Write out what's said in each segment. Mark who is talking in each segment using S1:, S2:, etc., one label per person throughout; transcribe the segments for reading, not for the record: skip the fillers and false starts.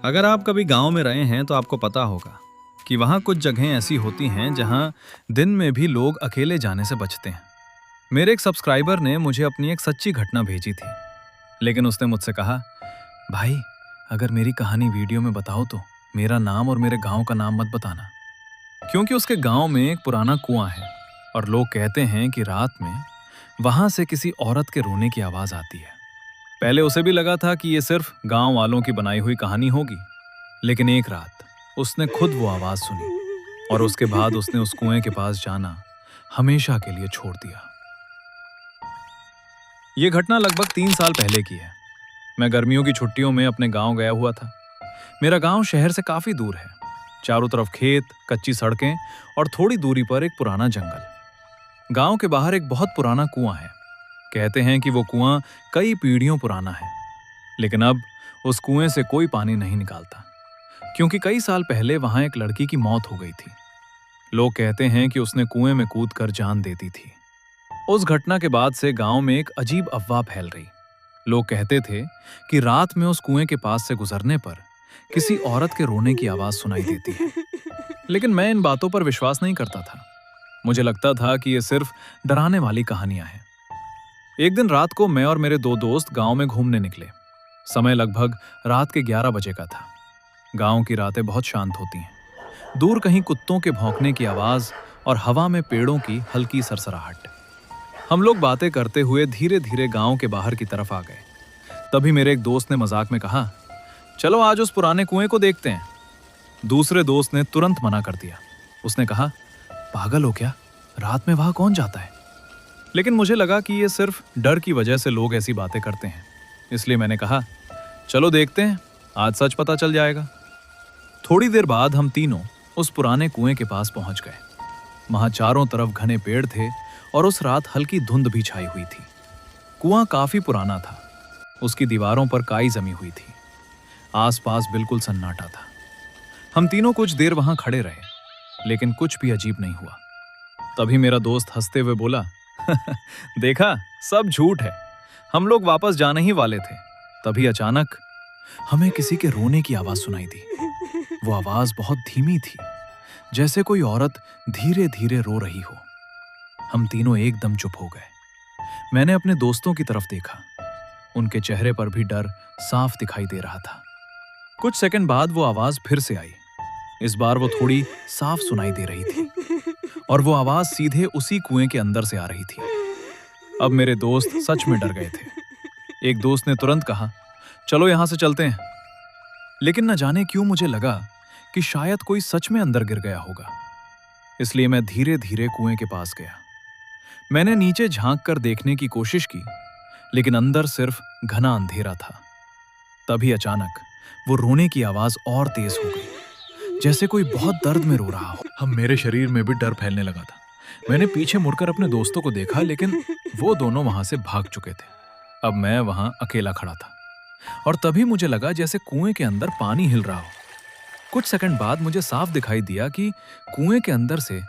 S1: अगर आप कभी गांव में रहे हैं तो आपको पता होगा कि वहां कुछ जगहें ऐसी होती हैं जहां दिन में भी लोग अकेले जाने से बचते हैं। मेरे एक सब्सक्राइबर ने मुझे अपनी एक सच्ची घटना भेजी थी, लेकिन उसने मुझसे कहा, भाई, अगर मेरी कहानी वीडियो में बताओ तो मेरा नाम और मेरे गांव का नाम मत बताना, क्योंकि उसके गांव में एक पुराना कुआं है और लोग कहते हैं कि रात में वहां से किसी औरत के रोने की आवाज आती है। पहले उसे भी लगा था कि ये सिर्फ गांव वालों की बनाई हुई कहानी होगी, लेकिन एक रात उसने खुद वो आवाज सुनी और उसके बाद उसने उस कुएं के पास जाना हमेशा के लिए छोड़ दिया। ये घटना लगभग 3 साल पहले की है। मैं गर्मियों की छुट्टियों में अपने गांव गया हुआ था। मेरा गांव शहर से काफी दूर है। चारों तरफ खेत, कच्ची सड़कें और थोड़ी दूरी पर एक पुराना जंगल। गांव के बाहर एक बहुत पुराना कुआं है। कहते हैं कि वो कुआं कई पीढ़ियों पुराना है, लेकिन अब उस कुएं से कोई पानी नहीं निकालता, क्योंकि कई साल पहले वहां एक लड़की की मौत हो गई थी। लोग कहते हैं कि उसने कुएं में कूदकर जान दे दी थी। उस घटना के बाद से गांव में एक अजीब अफवाह फैल रही। लोग कहते थे कि रात में उस कुएं के पास से गुजरने पर किसी औरत के रोने की आवाज सुनाई देती है, लेकिन मैं इन बातों पर विश्वास नहीं करता था। मुझे लगता था कि ये सिर्फ डराने वाली कहानियां हैं। एक दिन रात को मैं और मेरे दो दोस्त गांव में घूमने निकले। समय लगभग रात के 11 बजे का था। गांव की रातें बहुत शांत होती हैं। दूर कहीं कुत्तों के भौंकने की आवाज और हवा में पेड़ों की हल्की सरसराहट। हम लोग बातें करते हुए धीरे धीरे गांव के बाहर की तरफ आ गए। तभी मेरे एक दोस्त ने मजाक में कहा, चलो आज उस पुराने कुएं को देखते हैं। दूसरे दोस्त ने तुरंत मना कर दिया। उसने कहा, पागल हो क्या, रात में वहां कौन जाता है। लेकिन मुझे लगा कि ये सिर्फ डर की वजह से लोग ऐसी बातें करते हैं, इसलिए मैंने कहा, चलो देखते हैं, आज सच पता चल जाएगा। थोड़ी देर बाद हम तीनों उस पुराने कुएं के पास पहुंच गए। वहां चारों तरफ घने पेड़ थे और उस रात हल्की धुंध भी छाई हुई थी। कुआं काफी पुराना था। उसकी दीवारों पर काई जमी हुई थी। आसपास बिल्कुल सन्नाटा था। हम तीनों कुछ देर वहां खड़े रहे, लेकिन कुछ भी अजीब नहीं हुआ। तभी मेरा दोस्त हंसते हुए बोला, देखा, सब झूठ है, हम लोग वापस जाने ही वाले थे। तभी अचानक हमें किसी के रोने की आवाज सुनाई दी। वो आवाज बहुत धीमी थी, जैसे कोई औरत धीरे धीरे रो रही हो। हम तीनों एकदम चुप हो गए। मैंने अपने दोस्तों की तरफ देखा। उनके चेहरे पर भी डर साफ दिखाई दे रहा था। कुछ सेकंड बाद वो आवाज फिर से आई। इस बार वो थोड़ी साफ सुनाई दे रही थी और वो आवाज सीधे उसी कुएं के अंदर से आ रही थी। अब मेरे दोस्त सच में डर गए थे। एक दोस्त ने तुरंत कहा, चलो यहां से चलते हैं। लेकिन न जाने क्यों मुझे लगा कि शायद कोई सच में अंदर गिर गया होगा, इसलिए मैं धीरे धीरे कुएं के पास गया। मैंने नीचे झांक कर देखने की कोशिश की, लेकिन अंदर सिर्फ घना अंधेरा था। तभी अचानक वो रोने की आवाज और तेज हो गई, जैसे कोई बहुत दर्द में रो रहा हो। हम मेरे शरीर में भी डर फैलने लगा था। मैंने पीछे मुड़कर अपने दोस्तों को देखा, लेकिन वो दोनों वहां से भाग चुके थे। अब मैं वहां अकेला खड़ा था और तभी मुझे लगा जैसे कुएं के अंदर पानी हिल रहा हो। कुछ सेकंड बाद मुझे साफ दिखाई दिया कि कुएं के अंदर से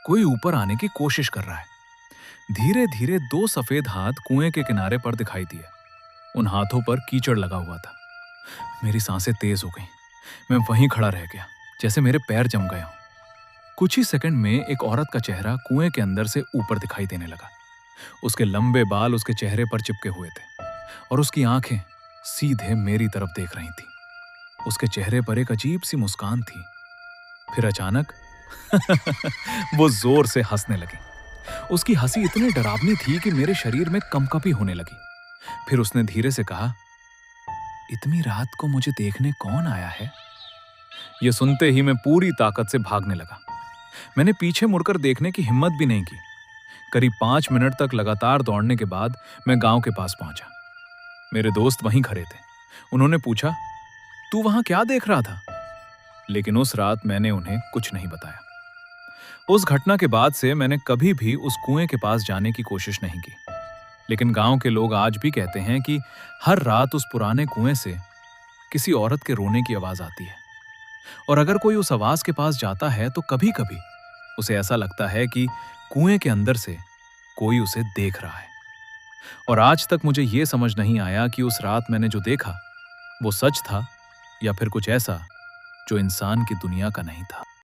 S1: कोई ऊपर आने की कोशिश कर रहा है। धीरे धीरे 2 सफेद हाथ कुएं के किनारे पर दिखाई दिए। उन हाथों पर कीचड़ लगा हुआ था। मेरी सांसें तेज हो गईं। मैं वहीं खड़ा रह गया, जैसे मेरे पैर जम गए हों। कुछ ही सेकंड में एक औरत का चेहरा कुएं के अंदर से ऊपर दिखाई देने लगा। उसके लंबे बाल उसके चेहरे पर चिपके हुए थे और उसकी आंखें सीधे मेरी तरफ देख रही थी। उसके चेहरे पर एक अजीब सी मुस्कान थी। फिर अचानक वो जोर से हंसने लगी। उसकी हंसी इतनी डरावनी थी कि मेरे शरीर में कंपकपी होने लगी। फिर उसने धीरे से कहा, इतनी रात को मुझे देखने कौन आया है। यह सुनते ही मैं पूरी ताकत से भागने लगा। मैंने पीछे मुड़कर देखने की हिम्मत भी नहीं की। करीब 5 मिनट तक लगातार दौड़ने के बाद मैं गांव के पास पहुंचा। मेरे दोस्त वहीं खड़े थे। उन्होंने पूछा, तू वहां क्या देख रहा था? लेकिन उस रात मैंने उन्हें कुछ नहीं बताया। उस घटना के बाद से मैंने कभी भी उस कुएं के पास जाने की कोशिश नहीं की। लेकिन गांव के लोग आज भी कहते हैं कि हर रात उस पुराने कुएं से किसी औरत के रोने की आवाज आती है, और अगर कोई उस आवाज के पास जाता है तो कभी कभी उसे ऐसा लगता है कि कुएं के अंदर से कोई उसे देख रहा है। और आज तक मुझे यह समझ नहीं आया कि उस रात मैंने जो देखा वो सच था या फिर कुछ ऐसा जो इंसान की दुनिया का नहीं था।